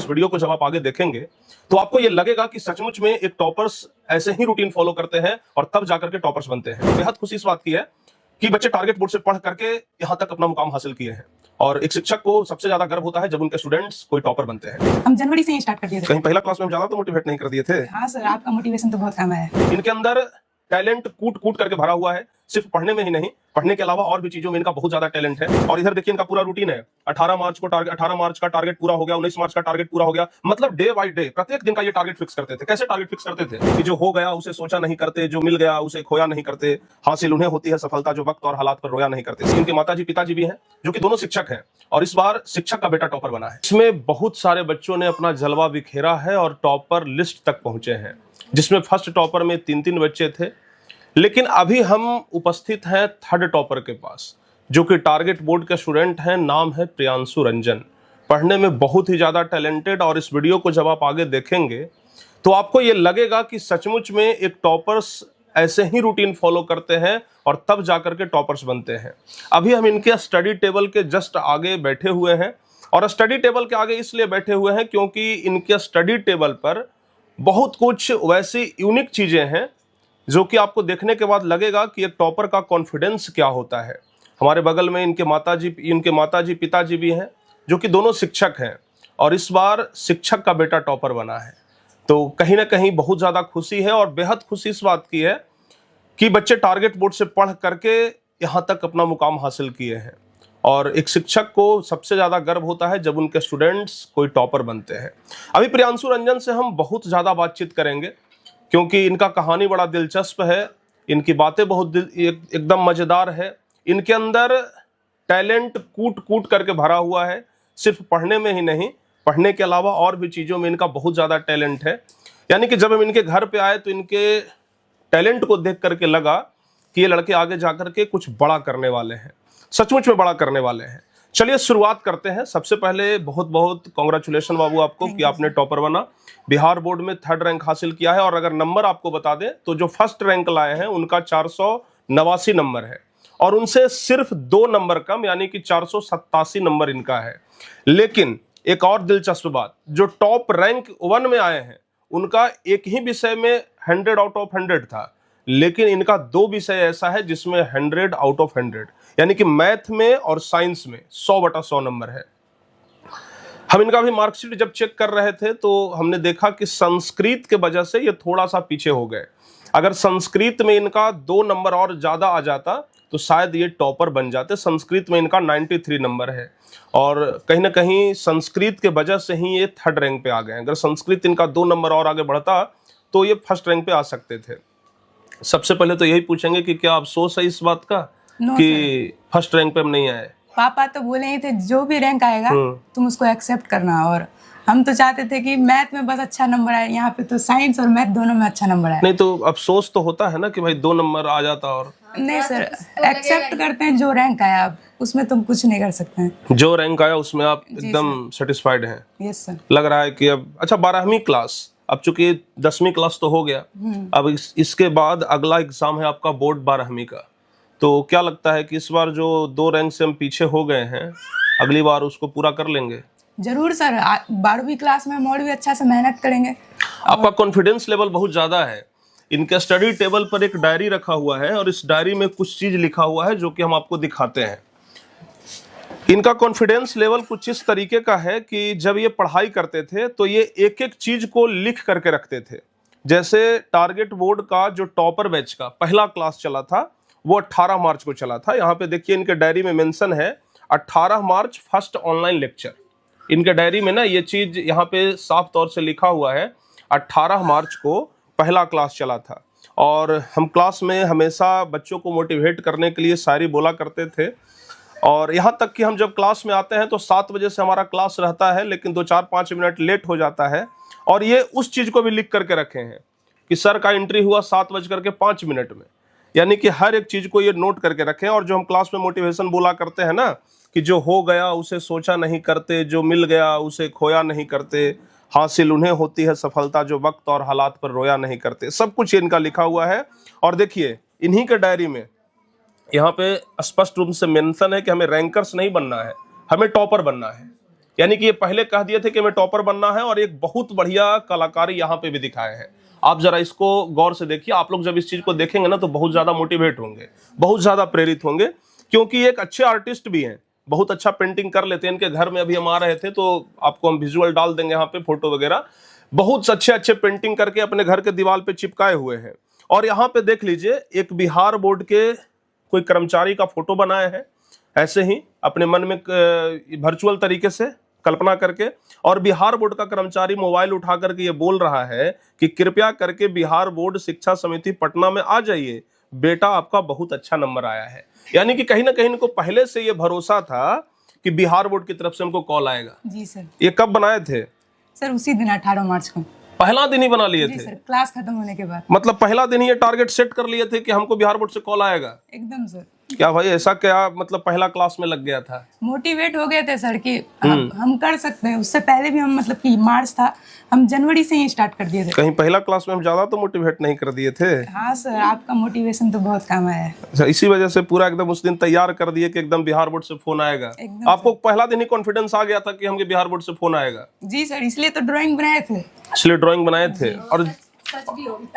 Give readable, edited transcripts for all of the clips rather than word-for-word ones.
इस वीडियो को जब आप आगे देखेंगे तो आपको ये लगेगा कि सचमुच में एक टॉपर्स ऐसे ही रूटीन फॉलो करते हैं और तब जाकर के टॉपर्स बनते हैं। बेहद खुशी इस बात की है कि बच्चे टारगेट बोर्ड से पढ़ करके यहाँ तक अपना मुकाम हासिल किए हैं और एक शिक्षक को सबसे ज्यादा गर्व होता है जब उनके स्टूडेंट्स कोई टॉपर बनते हैं। हम जनवरी से ही स्टार्ट कर दिए थे। कहीं पहला क्लास में हम ज्यादा तो मोटिवेट नहीं कर दिए थे। हाँ सर, आपका मोटिवेशन तो बहुत कम है। इनके अंदर टैलेंट कूट कूट करके भरा हुआ है, सिर्फ पढ़ने में ही नहीं, पढ़ने के अलावा और भी चीजों में इनका बहुत ज्यादा टैलेंट है। और इधर देखिए इनका पूरा रूटीन है। 18 मार्च का टारगेट पूरा हो गया, 19 मार्च का टारगेट पूरा हो गया। मतलब डे बाय डे प्रत्येक दिन का ये टारगेट फिक्स करते थे। कैसे टारगेट फिक्स करते थे कि जो हो गया उसे सोचा नहीं करते, जो मिल गया उसे खोया नहीं करते, हासिल उन्हें होती है सफलता जो वक्त और हालात पर रोया नहीं करते। इनके माताजी पिताजी भी हैं जो कि दोनों शिक्षक हैं और इस बार शिक्षक का बेटा टॉपर बना है। इसमें बहुत सारे बच्चों ने अपना जलवा बिखेरा है और टॉपर लिस्ट तक पहुंचे हैं, जिसमें फर्स्ट टॉपर में 3-3 बच्चे थे। लेकिन अभी हम उपस्थित हैं थर्ड टॉपर के पास, जो कि टारगेट बोर्ड के स्टूडेंट हैं। नाम है प्रियांशु रंजन। पढ़ने में बहुत ही ज्यादा टैलेंटेड और इस वीडियो को जब आप आगे देखेंगे तो आपको ये लगेगा कि सचमुच में एक टॉपर्स ऐसे ही रूटीन फॉलो करते हैं और तब जाकर के टॉपर्स बनते हैं। अभी हम इनके स्टडी टेबल के जस्ट आगे बैठे हुए हैं और स्टडी टेबल के आगे इसलिए बैठे हुए हैं क्योंकि इनके स्टडी टेबल पर बहुत कुछ वैसी यूनिक चीजें हैं जो कि आपको देखने के बाद लगेगा कि एक टॉपर का कॉन्फिडेंस क्या होता है। हमारे बगल में इनके माताजी पिताजी भी हैं जो कि दोनों शिक्षक हैं और इस बार शिक्षक का बेटा टॉपर बना है। तो कहीं ना कहीं बहुत ज़्यादा खुशी है और बेहद खुशी इस बात की है कि बच्चे टारगेट बोर्ड से पढ़ करके यहाँ तक अपना मुकाम हासिल किए हैं और एक शिक्षक को सबसे ज़्यादा गर्व होता है जब उनके स्टूडेंट्स कोई टॉपर बनते हैं। अभी प्रियांशु रंजन से हम बहुत ज़्यादा बातचीत करेंगे क्योंकि इनका कहानी बड़ा दिलचस्प है, इनकी बातें बहुत एकदम मज़ेदार है। इनके अंदर टैलेंट कूट कूट करके भरा हुआ है, सिर्फ पढ़ने में ही नहीं, पढ़ने के अलावा और भी चीज़ों में इनका बहुत ज़्यादा टैलेंट है। यानी कि जब हम इनके घर पे आए तो इनके टैलेंट को देख करके लगा कि ये लड़के आगे जाकर के कुछ बड़ा करने वाले हैं, सचमुच में बड़ा करने वाले हैं। चलिए शुरुआत करते हैं। सबसे पहले बहुत बहुत कांग्रेचुलेशन बाबू आपको कि आपने टॉपर बना, बिहार बोर्ड में 3rd रैंक हासिल किया है। और अगर नंबर आपको बता दें तो जो फर्स्ट रैंक लाए हैं उनका 489 नंबर है और उनसे सिर्फ 2 नंबर कम यानी कि 487 नंबर इनका है। लेकिन एक और दिलचस्प बात, जो टॉप रैंक 1 में आए हैं उनका एक ही विषय में 100 आउट ऑफ 100 था, लेकिन इनका 2 विषय ऐसा है जिसमें 100 आउट ऑफ 100 यानी कि मैथ में और साइंस में 100/100 नंबर है। हम इनका भी मार्कशीट जब चेक कर रहे थे तो हमने देखा कि संस्कृत के वजह से ये थोड़ा सा पीछे हो गए। अगर संस्कृत में इनका 2 नंबर और ज्यादा आ जाता तो शायद ये टॉपर बन जाते। संस्कृत में इनका 93 नंबर है और कहीं ना कहीं संस्कृत के वजह से ही ये 3rd रैंक पे आ गए। अगर संस्कृत इनका 2 नंबर और आगे बढ़ता तो ये 1st रैंक पे आ सकते थे। सबसे पहले तो यही पूछेंगे कि क्या अफसोस है इस बात का कि 1st रैंक पे हम नहीं आए? पापा तो बोले ही थे जो भी रैंक आएगा तुम उसको एक्सेप्ट करना, और हम तो चाहते थे कि मैथ में बस अच्छा नंबर आए। यहाँ पे तो साइंस और मैथ दोनों में अच्छा नंबर आए। नहीं तो अफसोस तो होता है ना कि भाई 2 नंबर आ जाता। और नहीं सर, एक्सेप्ट करते हैं जो रैंक आया, अब उसमें तुम कुछ नहीं कर सकते हैं। जो रैंक आया उसमें आप एकदम सेटिस्फाइड हैं? Yes sir. लग रहा है कि अब अच्छा 12वीं क्लास, अब चूंकि 10वीं क्लास तो हो गया, अब इसके बाद अगला एग्जाम है आपका बोर्ड 12वीं का। तो क्या लगता है कि इस बार जो 2 रैंक से हम पीछे हो गए हैं अगली बार उसको पूरा कर लेंगे? जरूर सर, 12वीं क्लास में हम और भी अच्छा से मेहनत करेंगे। आपका कॉन्फिडेंस लेवल बहुत ज्यादा है। इनके स्टडी टेबल पर एक डायरी रखा हुआ है और इस डायरी में कुछ चीज लिखा हुआ है जो कि हम आपको दिखाते हैं। इनका कॉन्फिडेंस लेवल कुछ इस तरीके का है कि जब ये पढ़ाई करते थे तो ये एक एक चीज को लिख करके रखते थे। जैसे टारगेट बोर्ड का जो टॉपर बैच का पहला क्लास चला था वो 18 मार्च को चला था। यहाँ पे देखिए इनके डायरी में मेंशन है 18 मार्च फर्स्ट ऑनलाइन लेक्चर। इनके डायरी में ना ये चीज यहाँ पे साफ तौर से लिखा हुआ है 18 मार्च को पहला क्लास चला था। और हम क्लास में हमेशा बच्चों को मोटिवेट करने के लिए शायरी बोला करते थे और यहाँ तक कि हम जब क्लास में आते हैं तो 7 बजे से हमारा क्लास रहता है, लेकिन 2-4-5 मिनट लेट हो जाता है। और ये उस चीज को भी लिख करके रखे हैं कि सर का एंट्री हुआ 7:05 में, यानी कि हर एक चीज को ये नोट करके रखें। और जो हम क्लास में मोटिवेशन बोला करते हैं ना कि जो हो गया उसे सोचा नहीं करते, जो मिल गया उसे खोया नहीं करते, हासिल उन्हें होती है सफलता जो वक्त और हालात पर रोया नहीं करते, सब कुछ इनका लिखा हुआ है। और देखिए इन्हीं के डायरी में यहाँ पे स्पष्ट रूप से मेंशन है कि हमें रैंकर्स नहीं बनना है, हमें टॉपर बनना है। यानी कि ये पहले कह दिए थे कि मैं टॉपर बनना है, और एक बहुत बढ़िया कलाकारी यहाँ पे भी दिखाए हैं। आप जरा इसको गौर से देखिए। आप लोग जब इस चीज को देखेंगे ना तो बहुत ज्यादा मोटिवेट होंगे, बहुत ज्यादा प्रेरित होंगे, क्योंकि एक अच्छे आर्टिस्ट भी हैं, बहुत अच्छा पेंटिंग कर लेते हैं। इनके घर में अभी हम आ रहे थे तो आपको हम विजुअल डाल देंगे यहाँ पे, फोटो वगैरह। बहुत अच्छे अच्छे पेंटिंग करके अपने घर के दीवार पे चिपकाए हुए हैं। और यहाँ पे देख लीजिए, एक बिहार बोर्ड के कोई कर्मचारी का फोटो बनाए हैं, ऐसे ही अपने मन में वर्चुअल तरीके से कल्पना करके। और बिहार बोर्ड का कर्मचारी मोबाइल उठा करके ये बोल रहा है कि कृपया करके बिहार बोर्ड शिक्षा समिति पटना में आ जाइए, बेटा आपका बहुत अच्छा नंबर आया है। यानी कि कहीं ना कहीं इनको पहले से ये भरोसा था कि बिहार बोर्ड की तरफ से हमको कॉल आएगा। जी सर। ये कब बनाए थे? सर उसी दिन 18 मार्च को। पहला दिन ही बना लिए जी थे? सर, क्लास खत्म होने के बाद। मतलब पहला दिन ही ये टारगेट सेट कर लिए थे कि हमको बिहार बोर्ड से कॉल आएगा? एकदम सर। क्या भाई, ऐसा क्या मतलब पहला क्लास में लग गया था? मोटिवेट हो गए थे सर कि हम कर सकते हैं। उससे पहले भी हम मतलब कि मार्च था, हम जनवरी से ही स्टार्ट कर दिए थे। कहीं पहला क्लास में हम ज्यादा तो मोटिवेट नहीं कर दिए थे? हाँ सर, आपका मोटिवेशन तो बहुत काम आया है। अच्छा, इसी वजह से पूरा एकदम उस दिन तैयार कर दिए कि एकदम बिहार बोर्ड से फोन आएगा। एकदम आपको पहला दिन ही कॉन्फिडेंस आ गया था कि हमके बिहार बोर्ड से फोन आएगा? जी सर, इसलिए तो ड्राइंग बनाए थे। इसलिए ड्राइंग बनाए थे, और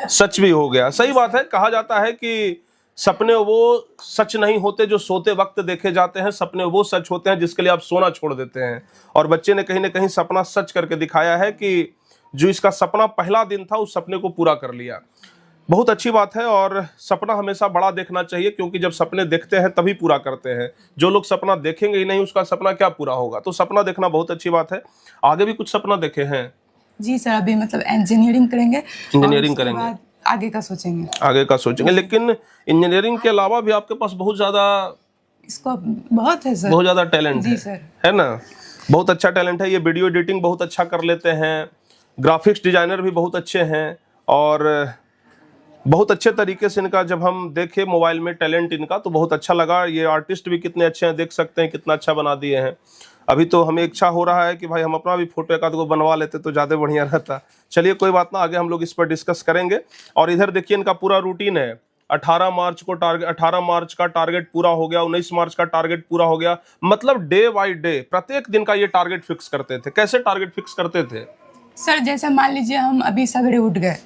सच भी हो गया। सही बात है। कहा जाता है कि सपने वो सच नहीं होते जो सोते वक्त देखे जाते हैं, सपने वो सच होते हैं जिसके लिए आप सोना छोड़ देते हैं। और बच्चे ने कहीं ना कहीं सपना सच करके दिखाया है कि जो इसका सपना पहला दिन था उस सपने को पूरा कर लिया। बहुत अच्छी बात है। और सपना हमेशा बड़ा देखना चाहिए, क्योंकि जब सपने देखते हैं तभी पूरा करते हैं। जो लोग सपना देखेंगे ही नहीं, उसका सपना क्या पूरा होगा? तो सपना देखना बहुत अच्छी बात है। आगे भी कुछ सपना देखे हैं? जी सर, अभी मतलब इंजीनियरिंग करेंगे। इंजीनियरिंग करेंगे, आगे का सोचेंगे। आगे का सोचेंगे। लेकिन इंजीनियरिंग के अलावा भी आपके पास बहुत ज्यादा इसको बहुत है सर, बहुत ज्यादा टैलेंट जी सर, है ना? बहुत अच्छा टैलेंट है। ये वीडियो एडिटिंग बहुत अच्छा कर लेते हैं, ग्राफिक्स डिजाइनर भी बहुत अच्छे हैं, और बहुत अच्छे तरीके से इनका जब हम देखे मोबाइल में टैलेंट इनका तो बहुत अच्छा लगा। ये आर्टिस्ट भी कितने अच्छे हैं, देख सकते हैं कितना अच्छा बना दिए हैं। अभी तो हमें इच्छा हो रहा है कि भाई हम अपना भी फोटो एक आध को बनवा लेते तो ज़्यादा बढ़िया रहता। चलिए कोई बात ना, आगे हम लोग इस पर डिस्कस करेंगे। और इधर देखिए इनका पूरा रूटीन है। 18 मार्च का टारगेट पूरा हो गया, 19 मार्च का टारगेट पूरा हो गया। मतलब डे बाय डे प्रत्येक दिन का ये टारगेट फिक्स करते थे। कैसे टारगेट फिक्स करते थे? सर जैसे मान लीजिए हम अभी सवेरे उठ गए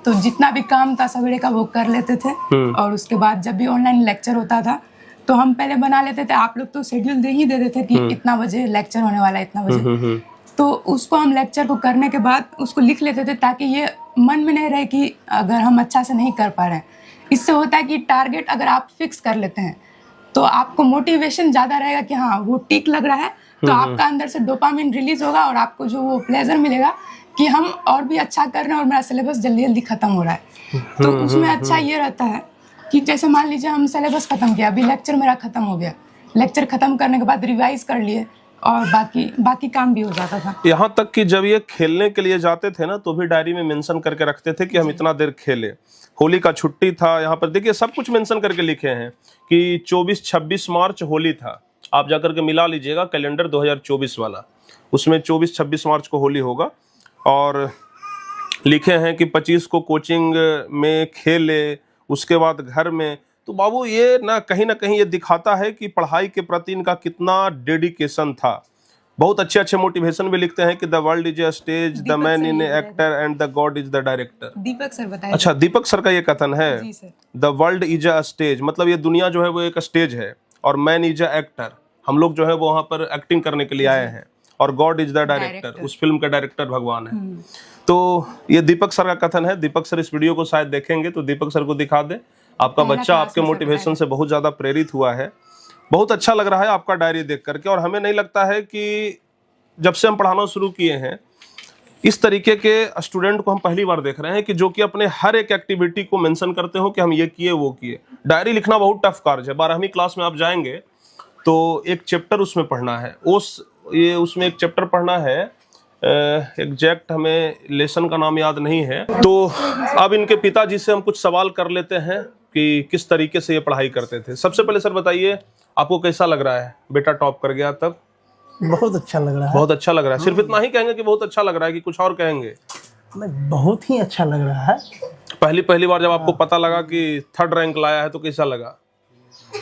तो जितना भी काम था सवेरे का वो कर लेते थे। और उसके बाद जब भी ऑनलाइन लेक्चर होता था तो हम पहले बना लेते थे। आप लोग तो शेड्यूल दे ही देते थे कि इतना बजे लेक्चर होने वाला है, इतना बजे। तो उसको हम लेक्चर को करने के बाद उसको लिख लेते थे, ताकि ये मन में नहीं रहे कि अगर हम अच्छा से नहीं कर पा रहे हैं। इससे होता है कि टारगेट अगर आप फिक्स कर लेते हैं तो आपको मोटिवेशन ज़्यादा रहेगा कि हाँ वो टिक लग रहा है, तो आपका अंदर से डोपामिन रिलीज होगा और आपको जो वो प्लेजर मिलेगा कि हम और भी अच्छा कर रहे हैं और मेरा सिलेबस जल्दी जल्दी खत्म हो रहा है। तो उसमें अच्छा ये रहता है कि जैसे मान लीजिए हम सिलेबस खत्म किया, अभी लेक्चर मेरा खत्म हो गया, लेक्चर खत्म करने के बाद रिवाइज कर लिए और बाकी काम भी हो जाता था। यहाँ तक कि जब ये खेलने के लिए जाते थे ना तो भी डायरी में मेंशन करके रखते थे कि हम इतना देर खेले। होली का छुट्टी था, यहाँ पर देखिए सब कुछ मेंशन करके लिखे हैं कि 24-26 मार्च होली था। आप जाकर के मिला लीजिएगा कैलेंडर 2024 वाला, उसमें 24-26 मार्च को होली होगा। और लिखे हैं कि 25 को कोचिंग में खेले, उसके बाद घर में। तो बाबू ये ना कहीं ये दिखाता है कि पढ़ाई के प्रति इनका कितना डेडिकेशन था। बहुत अच्छे अच्छे मोटिवेशन भी लिखते हैं कि the world is a stage, the man in actor and the God is the director. Deepak sir बताइए। अच्छा, दीपक सर का ये कथन है। जी sir. The world is a stage, मतलब ये दुनिया जो है वो एक स्टेज है, और मैन इज अ एक्टर, हम लोग जो है वो वहाँ पर एक्टिंग करने के लिए आए हैं, और गॉड इज द डायरेक्टर, उस फिल्म का डायरेक्टर भगवान है। तो ये दीपक सर का कथन है। दीपक सर इस वीडियो को शायद देखेंगे तो दीपक सर को दिखा दे। आपका बच्चा आपके मोटिवेशन से बहुत ज्यादा प्रेरित हुआ है। बहुत अच्छा लग रहा है आपका डायरी देख करके। और हमें नहीं लगता है कि जब से हम पढ़ाना शुरू किए हैं इस तरीके के स्टूडेंट को हम पहली बार देख रहे हैं कि जो कि अपने हर एक एक्टिविटी को मेंशन करते हो कि हम ये किए वो किए। डायरी लिखना बहुत टफ कार्य है। 12वीं क्लास में आप जाएंगे तो एक चैप्टर उसमें पढ़ना है, उसमें एक चैप्टर पढ़ना है, एग्जैक्ट हमें लेसन का नाम याद नहीं है। तो अब इनके पिताजी से हम कुछ सवाल कर लेते हैं कि किस तरीके से ये पढ़ाई करते थे। सबसे पहले सर बताइए, आपको कैसा लग रहा है? बेटा टॉप कर गया तब? बहुत अच्छा लग रहा है। बहुत अच्छा लग रहा है। सिर्फ इतना ही कहेंगे कि बहुत अच्छा लग रहा है कि कुछ और कहेंगे? बहुत ही अच्छा लग रहा है। पहली बार जब आपको पता लगा कि 3rd रैंक लाया है तो कैसा लगा?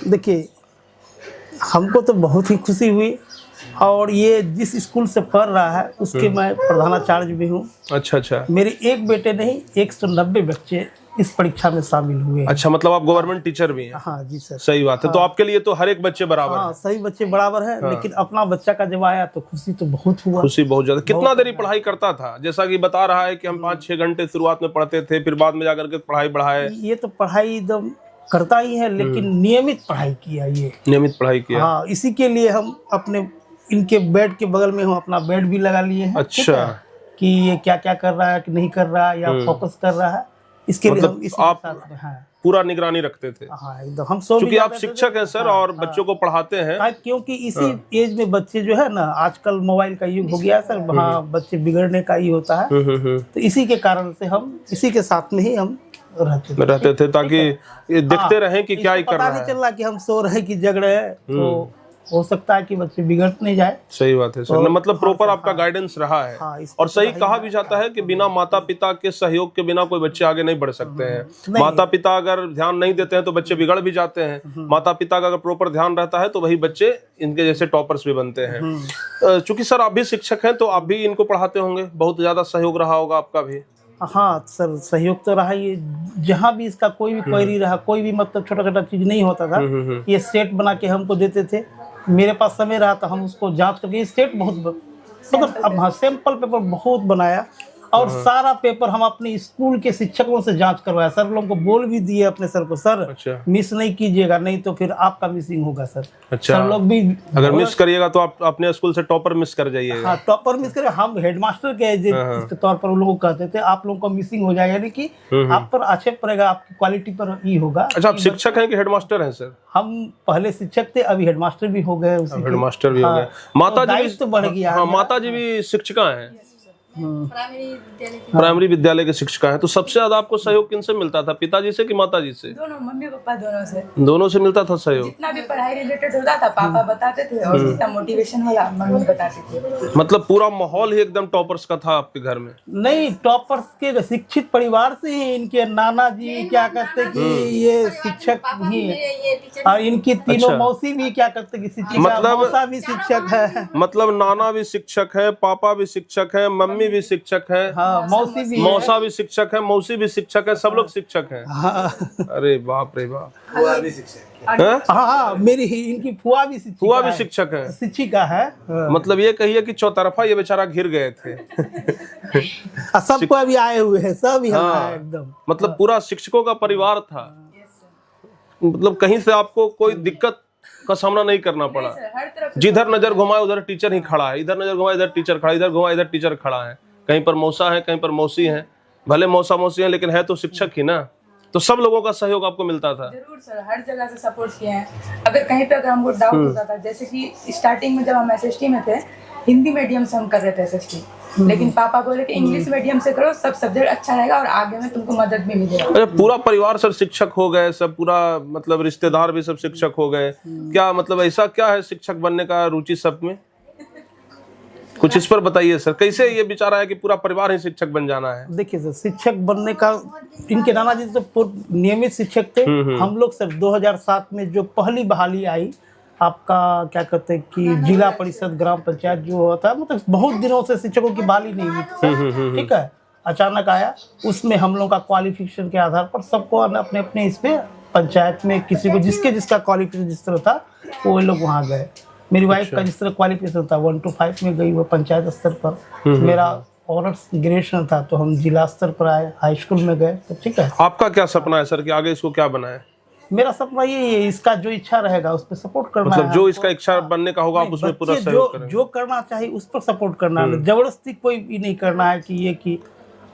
देखिए, हमको तो बहुत ही खुशी हुई और ये जिस स्कूल से पढ़ रहा है उसके मैं प्रधानाचार्य भी हूँ। अच्छा अच्छा मेरे एक बेटे नहीं 190 बच्चे इस परीक्षा में शामिल हुए हैं। अच्छा, मतलब आप गवर्नमेंट टीचर भी हैं? हाँ जी सर। सही बात है। तो आपके लिए तो हर एक बच्चे बराबर हाँ हैं। सभी बच्चे बराबर है, लेकिन अपना बच्चा का जब आया तो खुशी तो बहुत हुआ। खुशी बहुत ज्यादा। कितना देरी पढ़ाई करता था? जैसा कि बता रहा है कि हम 5-6 घंटे शुरुआत में पढ़ते थे, फिर बाद में जाकर के पढ़ाई बढ़ाए। ये तो पढ़ाई एकदम करता ही है, लेकिन नियमित पढ़ाई किया ये। नियमित पढ़ाई किया। हाँ, इसी के लिए हम अपने इनके बेड के बगल में हम अपना बेड भी लगा लिए हैं। ठीक अच्छा। है? कि ये क्या क्या कर रहा है कि नहीं कर रहा है या फोकस कर रहा है, इसके लिए मतलब हम इसी आप के साथ में। हाँ पूरा निगरानी रखते थे? हाँ एकदम। हम सो क्योंकि आप शिक्षक हैं सर और बच्चों को पढ़ाते हैं। हाँ, क्योंकि इसी एज में बच्चे जो है ना, आजकल मोबाइल का युग हो गया है सर, वहाँ बच्चे बिगड़ने का ही होता है। तो इसी के कारण से हम इसी के साथ में ही हम रहते थे ताकि ये देखते रहें कि क्या ही कर रहा पता है। नहीं चल रहा कि हम सो रहे कि जग रहे हैं, तो हो सकता है कि बच्चे बिगड़ नहीं जाए। सही बात है सर। तो मतलब प्रॉपर आपका गाइडेंस रहा है। हाँ, इसको और सही कहा भी जाता है कि बिना माता पिता के सहयोग के बिना कोई बच्चे आगे नहीं बढ़ सकते हैं। माता पिता अगर ध्यान नहीं देते हैं तो बच्चे बिगड़ भी जाते हैं। माता पिता का अगर प्रॉपर ध्यान रहता है तो वही बच्चे इनके जैसे टॉपर्स भी बनते हैं। चूंकि सर आप भी शिक्षक हैं तो आप भी इनको पढ़ाते होंगे, बहुत ज्यादा सहयोग रहा होगा आपका भी। हाँ सर, सहयोग तो रहा। ये जहाँ भी इसका कोई भी क्वेरी रहा, कोई भी मतलब छोटा छोटा चीज नहीं होता था, ये सेट बना के हमको देते थे। मेरे पास समय रहा तो हम उसको जांच करके सेट बहुत मतलब अब हाँ सैंपल पेपर बहुत बनाया, और सारा पेपर हम अपने स्कूल के शिक्षकों से जांच करवाया। सर लोगों को बोल भी दिए अपने सर को, सर अच्छा। मिस नहीं कीजिएगा, नहीं तो फिर आपका मिसिंग होगा सर। अच्छा। सर लोग भी अगर मिस करिएगा तो आप अपने स्कूल से टॉपर मिस कर जाइएगा। हाँ टॉपर मिस करे। हम हेडमास्टर के इसके तौर पर उन लोगों को कहते थे आप लोगों का मिसिंग हो जाएगा, यानी कि आप पर आक्षेप पड़ेगा, आपकी क्वालिटी पर ही होगा। अच्छा, आप शिक्षक हैं कि हेडमास्टर हैं सर? हम पहले शिक्षक थे, अभी हेडमास्टर भी हो गए। हेडमास्टर भी हो गए। माता जी भी तो बढ़ गया। हाँ, माता जी भी शिक्षिका हैं, प्राइमरी विद्यालय के शिक्षिका हैं। तो सबसे ज्यादा आपको सहयोग किनसे मिलता था, पिताजी से कि माता जी से? दोनों, मम्मी पापा दोनों से। दोनों से मिलता था सहयोग। जितना भी पढ़ाई रिलेटेड होता था पापा बताते थे, और जितना मोटिवेशन वाला मम्मी बताती थी। मतलब पूरा माहौल ही एकदम टॉपर्स का था आपके घर में? नहीं, टॉपर्स के शिक्षित परिवार से ही। इनके नाना जी क्या करते कि ये शिक्षक ही है, और इनकी तीनों मौसी भी क्या करते कि शिक्षिका, मतलब मौसा भी शिक्षक है। मतलब नाना भी शिक्षक है, पापा भी शिक्षक है, मम्मी भी शिक्षक है, हाँ मौसी भी, मौसा भी शिक्षक है, मौसी भी शिक्षक है, सब लोग शिक्षक हैं। हाँ अरे बाप रे बाप। फुआ भी शिक्षक है। हैं? हाँ मेरी इनकी फुआ भी शिक्षिका फुआ भी है। शिक्षक है? शिक्षिका है। मतलब ये कहिए कि चौतरफा ये बेचारा घिर गए थे। सबको अभी आए हुए हैं, सब यहाँ हाँ। है एकदम। मतलब पूरा शिक्षकों का परिवार था। मतलब कहीं से आपको कोई दिक्कत का सामना नहीं करना पड़ा। हर तरफ जिधर नजर घुमाए उधर टीचर ही खड़ा है, इधर नजर घुमाए इधर टीचर खड़ा है, इधर घुमाए इधर टीचर खड़ा है। कहीं पर मौसा है, कहीं पर मौसी है, भले मौसा मौसी है लेकिन है तो शिक्षक ही ना। तो सब लोगों का सहयोग आपको मिलता था? जरूर सर, हर जगह से सपोर्ट किए हैं। अगर कहीं पे अगर हमको डाउट होता था, जैसे कि स्टार्टिंग में जब हम एसएसटी में थे, हिंदी मीडियम से हम कर रहे थे एसएसटी, लेकिन पापा बोले कि इंग्लिश मीडियम से करो, सब सब्जेक्ट अच्छा रहेगा और आगे में तुमको मदद भी मिलेगा। अच्छा, पूरा परिवार सर शिक्षक हो गए, सब पूरा मतलब रिश्तेदार भी सब शिक्षक हो गए क्या? मतलब ऐसा क्या है शिक्षक बनने का रुचि सब में? कुछ इस पर बताइए सर, कैसे ये विचार है कि पूरा परिवार ही शिक्षक बन जाना है? देखिए सर, शिक्षक बनने का इनके नाना जी तो नियमित शिक्षक थे। हम लोग सर 2007 में जो पहली बहाली आई, आपका क्या कहते हैं कि जिला परिषद ग्राम पंचायत जो होता है, मतलब बहुत दिनों से शिक्षकों की बहाली नहीं हुई थी, ठीक है, अचानक आया। उसमें हम लोग का क्वालिफिकेशन के आधार पर सबको अपने अपने इस पे पंचायत में किसी को जिसका क्वालिफिकेशन जिस तरह था वो लोग वहाँ गए। मेरी वाइफ का जिस तरह क्वालिफिकेशन था 1 to 5 में गई वो पंचायत स्तर पर। मेरा ऑनर्स ग्रेजुएशन था तो हम जिला स्तर पर आए, हाई स्कूल में गए, तो ठीक है। आपका क्या सपना है सर कि आगे इसको क्या बनाए? मेरा सपना यही है, इसका जो इच्छा रहेगा उस पर सपोर्ट करना मतलब है। जो इसका इच्छा बनने का होगा आप उसमें पूरा सहयोग करेंगे? जो करना चाहिए उस पर सपोर्ट करना है, जबरदस्ती कोई भी नहीं करना है कि ये कि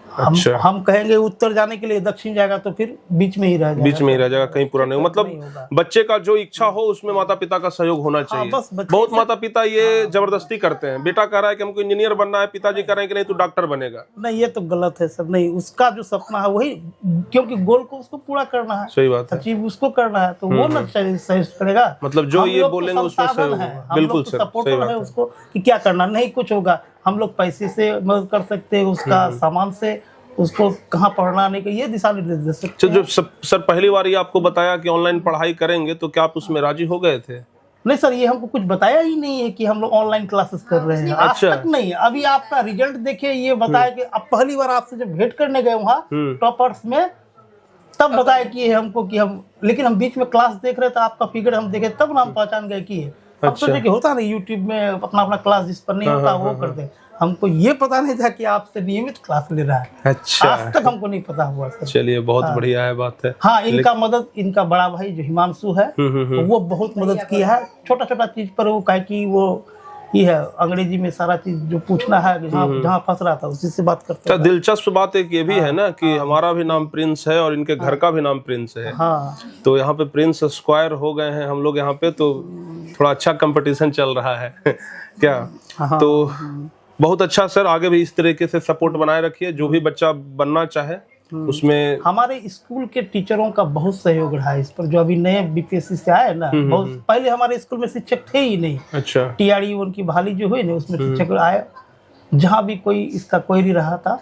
हम कहेंगे उत्तर जाने के लिए दक्षिण जाएगा तो फिर बीच में ही रह जाएगा, बीच में ही रह जाएगा, कहीं पूरा नहीं होगा। मतलब बच्चे का जो इच्छा हो उसमें माता पिता का सहयोग होना चाहिए। बस बहुत माता पिता ये जबरदस्ती करते हैं, बेटा कह रहा है कि हमको इंजीनियर बनना है, पिताजी कह रहे हैं कि नहीं तू डॉक्टर बनेगा। नहीं, ये तो गलत है सर। नहीं, उसका जो सपना है वही, क्योंकि गोल को उसको पूरा करना है, सही बात है, अचीव उसको करना है, तो वो ना सही करेगा। मतलब जो ये बोलेंगे उसमें सहयोग होगा। बिल्कुल सर, सही बात है। उसको कि क्या करना, नहीं कुछ होगा, हम लोग पैसे से मदद कर सकते हैं, उसका सामान से उसको कहाँ पढ़ना नहीं, ये दिशा निर्देश दे सकते हैं। जो सर पहली बार ये आपको बताया कि ऑनलाइन पढ़ाई करेंगे तो क्या आप उसमें राजी हो गए थे? नहीं सर, ये हमको कुछ बताया ही नहीं है कि हम लोग ऑनलाइन क्लासेस कर रहे हैं। आज अच्छा। तक नहीं। अभी आपका रिजल्ट देखिए, ये बताया कि अब पहली बार आपसे जब भेंट करने गए वहाँ टॉपर्स में, तब बताया कि हमको कि हम, लेकिन हम बीच में क्लास देख रहे थे, आपका फिगर हम देखे तब हम पहचान गए कि अब अच्छा। तो देखिए होता नहीं यूट्यूब में अपना अपना क्लास जिस पर नहीं होता वो करते हैं। हमको ये पता नहीं था कि आपसे नियमित क्लास ले रहा है। अच्छा, आज तक हमको नहीं पता हुआ सर। चलिए बहुत बढ़िया है बात है। हाँ, इनका मदद, इनका बड़ा भाई जो हिमांशु है वो बहुत मदद किया है, छोटा छोटा चीज पर वो कहे कि वो ये है अंग्रेजी में सारा चीज जो पूछना है, जहाँ फंस रहा था उसी से बात करते तो दिलचस्प बात एक ये भी है ना कि हमारा भी नाम प्रिंस है और इनके घर का भी नाम प्रिंस है। हाँ, तो यहाँ पे प्रिंस स्क्वायर हो गए हैं हम लोग यहाँ पे, तो थोड़ा अच्छा कंपटीशन चल रहा है क्या। हाँ, तो बहुत अच्छा सर, आगे भी इस तरीके से सपोर्ट बनाए रखिए, जो भी बच्चा बनना चाहे उसमें। हमारे स्कूल के टीचरों का बहुत सहयोग रहा है इस पर, जो अभी नए बीपीएससी से आए ना, बहुत पहले हमारे स्कूल में शिक्षक थे ही नहीं। अच्छा। टीआरई उनकी बहाली जो हुई ना, उसमें शिक्षक आए, जहाँ भी कोई इसका क्वेरी रहा था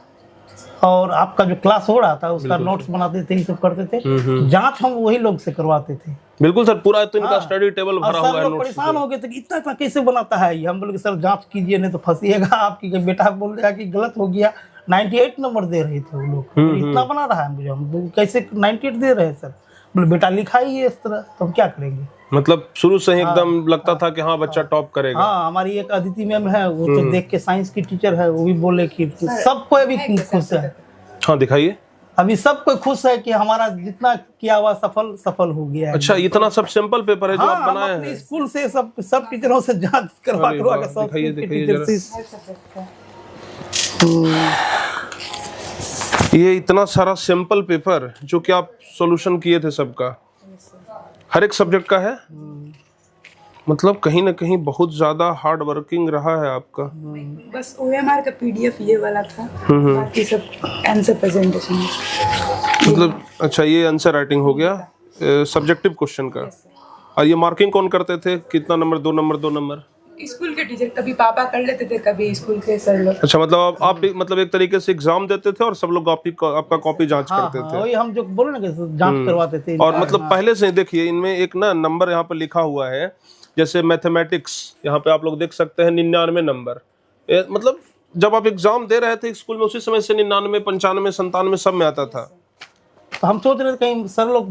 और आपका जो क्लास हो रहा था उसका नोट्स बनाते थे, ये सब करते थे। जांच हम वही लोग से करवाते थे। बिल्कुल सर, पूरा तो इनका स्टडी टेबल भरा हुआ है। लोग परेशान हो गए थे कि इतना इतना कैसे बनाता है ये। हम बोले सर जांच कीजिए नहीं तो फंसिएगा, आपकी बेटा बोल रहा कि गलत हो गया। 98 नंबर दे रहे थे वो लोग, इतना बना रहा है मुझे। हम कैसे 98 दे रहे हैं सर? बोले बेटा लिखा ही है इस तरह, तो हम क्या करेंगे। मतलब शुरू से ही एकदम लगता था कि हाँ बच्चा टॉप करेगा। हाँ, हमारी एक अदिति मैम है, वो तो देख के साइंस की टीचर है, वो भी बोले कि सबको अभी खुश है। हाँ दिखाइए। अभी सब कोई खुश है कि हमारा जितना किया हुआ सफल हो गया है। अच्छा, इतना सब सिंपल पेपर है जो आप बनाए हैं? स्कूल से सब टीचरों से जांच करवा के सब दिखाइए टीचर जरा। ये इतना सारा सिंपल पेपर जो कि आप सॉल्यूशन किए थे सबका, हर एक सब्जेक्ट का है। मतलब कहीं ना कहीं बहुत ज्यादा हार्ड वर्किंग रहा है आपका। बस ओएमआर का पीडीएफ ये वाला था, बाकी सब आंसर प्रेजेंटेशन। मतलब अच्छा, ये आंसर राइटिंग हो गया सब्जेक्टिव क्वेश्चन का। और ये मार्किंग कौन करते थे? कितना नंबर? 2 number 2 number? स्कूल के टीचर, कभी पापा कर लेते थे, कभी स्कूल के सर लोग। अच्छा, मतलब आप मतलब एक तरीके से एग्जाम देते थे और सब लोग आपका कॉपी जांच करते थे। वही हम जो बोले ना कि जांच करवाते थे। और मतलब पहले से देखिए इनमें एक ना नंबर यहाँ पर लिखा हुआ है, जैसे मैथमेटिक्स यहाँ पे आप लोग देख सकते हैं 99 नंबर। मतलब जब आप एग्जाम दे रहे थे स्कूल में उसी समय से 99, 95, 97 सब में आता था। तो हम सोच रहे थे कहीं सर लोग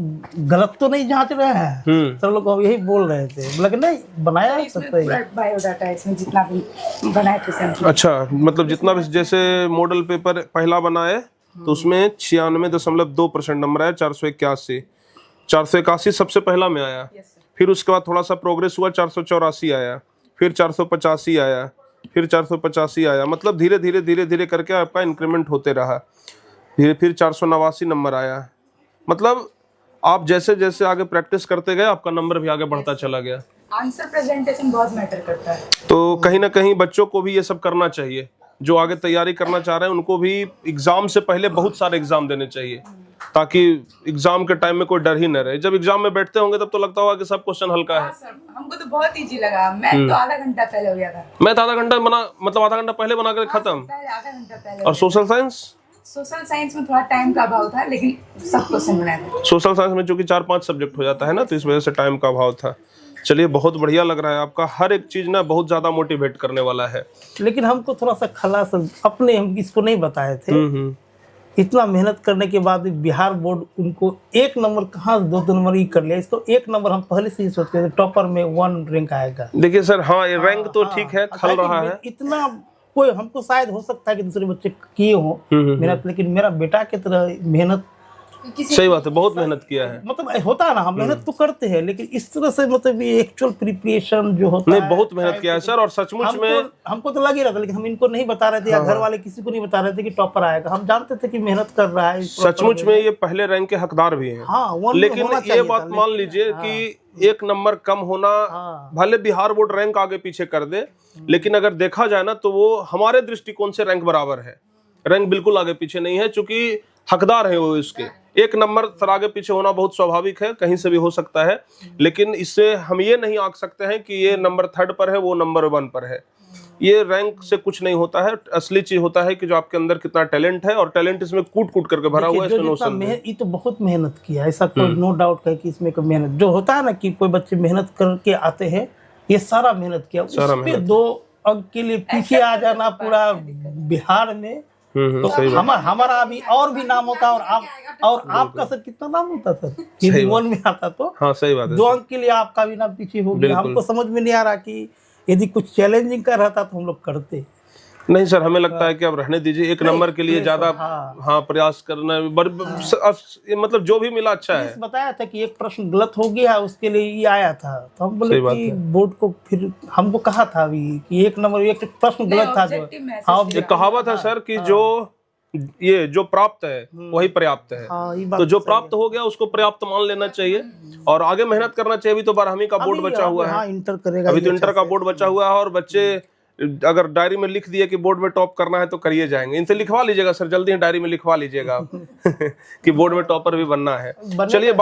गलत तो नहीं जांच रहे हैं। सर लोग यही बोल रहे थे, लेकिन नहीं, बनाया है सब सही। बायोडाटा इसमें जितना भी बनाए थे सैंपल। अच्छा, मतलब जितना भी, जैसे मॉडल पेपर पहला बनाए तो उसमें 96.2% नंबर आया, 481 सबसे पहला में आया। फिर उसके बाद थोड़ा सा प्रोग्रेस हुआ, 484 आया, फिर 485 आया, फिर 485 आया। मतलब धीरे धीरे करके आपका इंक्रीमेंट होते रहा। फिर 489 नंबर आया। मतलब आप जैसे जैसे आगे प्रैक्टिस करते गए आपका नंबर भी आगे बढ़ता चला गया। आंसर प्रेजेंटेशन बहुत मैटर करता है। तो कहीं ना कहीं बच्चों को भी ये सब करना चाहिए, जो आगे तैयारी करना चाह रहे हैं उनको भी एग्जाम से पहले बहुत सारे एग्जाम देने चाहिए, ताकि एग्जाम के टाइम में कोई डर ही न रहे। जब एग्जाम में बैठते होंगे तब तो लगता होगा कि सब क्वेश्चन हल्का है। सर, हमको तो बहुत इजी लगा। मैं तो आधा घंटा पहले हो गया था। मैं तो आधा घंटा आधा घंटा पहले बना कर खत्म। आधा घंटा पहले। और सोशल साइंस में थोड़ा टाइम का अभाव था, लेकिन सब क्वेश्चन बनाए थे। सोशल साइंस में चूंकि 4-5 सब्जेक्ट हो जाता है ना, तो इस वजह से टाइम का अभाव था। चलिए, बहुत बढ़िया लग रहा है आपका, हर एक चीज ना बहुत ज्यादा मोटिवेट करने वाला है। लेकिन हमको थोड़ा सा खलास अपने, हम इसको नहीं बताए थे। इतना मेहनत करने के बाद बिहार बोर्ड उनको 1 नंबर कहाँ 2 नंबर ही कर लिया। इसको 1 नंबर हम पहले से ही सोचते थे टॉपर में 1 रैंक आएगा। देखिए सर, हाँ ये रैंक तो ठीक है, खल रहा है। इतना कोई हमको शायद हो सकता है कि दूसरे बच्चे किए हो मेहनत, लेकिन मेरा बेटा की तरह मेहनत। सही बात है, बहुत मेहनत किया है। मतलब होता है ना, हम मेहनत तो करते हैं, लेकिन इस तरह से मतलब ये एक्चुअल प्रिपरेशन जो होता है, बहुत मेहनत किया है सर। और सचमुच में हमको तो लग ही रहा था, लेकिन हम इनको नहीं बता रहे थे, या घर वाले किसी को नहीं बता रहे थे कि टॉपर आएगा। हम जानते थे कि मेहनत कर रहा है। सचमुच में ये पहले रैंक के हकदार भी हैं। हाँ, लेकिन ये बात मान लीजिए कि 1 नंबर कम होना भले बिहार बोर्ड रैंक आगे पीछे कर दे, लेकिन अगर देखा जाए ना तो वो हमारे दृष्टिकोण से रैंक बराबर है। रैंक बिल्कुल आगे पीछे नहीं है, चूंकि हकदार है वो इसके। 1 नंबर सर आगे पीछे होना बहुत स्वाभाविक है, कहीं से भी हो सकता है, लेकिन इससे हम ये नहीं आंक सकते हैं कि ये नंबर 3rd पर है, वो नंबर 1 पर है। ये रैंक से कुछ नहीं होता है। असली चीज होता है कि जो आपके अंदर कितना टैलेंट है, और टैलेंट इसमें कूट करके भरा हुआ है। ये तो बहुत मेहनत किया, ऐसा कोई नो डाउट है कि इसमें मेहनत जो होता है ना, कि कोई बच्चे मेहनत करके आते हैं ये सारा मेहनत किया, उस पे 2 अंक के लिए पीछे आ जाना पूरा बिहार में, तो हमारा अभी और भी नाम होता। और आपका सर कितना नाम होता सर, यदि वन में आता तो। हाँ सही बात है। 2 अंक के लिए आपका भी नाम पीछे हो गया। हमको समझ में नहीं आ रहा कि यदि कुछ चैलेंजिंग का रहता तो हम लोग करते। नहीं सर, हमें लगता है कि अब रहने दीजिए, 1 नंबर के लिए ज्यादा हाँ प्रयास करना मतलब जो भी मिला अच्छा है। बताया था कि एक प्रश्न गलत हो गया, उसके लिए ये आया था, तो हम बोले कि बोर्ड को, फिर हमको कहा था अभी कि 1 नंबर, एक प्रश्न गलत था जो। हाँ, एक कहावत है सर कि जो प्राप्त है वही पर्याप्त है। तो जो प्राप्त हो गया उसको पर्याप्त मान लेना चाहिए और आगे मेहनत करना चाहिए। अभी तो 12वीं का बोर्ड बचा हुआ है, इंटर करेगा, अभी तो इंटर का बोर्ड बचा हुआ है और बच्चे अगर डायरी में लिख दिए कि बोर्ड में टॉप करना है तो करिए जाएंगे। इनसे लिखवा लीजिएगा सर, जल्दी ही डायरी में लिखवा लीजिएगा आप कि बोर्ड में टॉपर भी बनना है। चलिए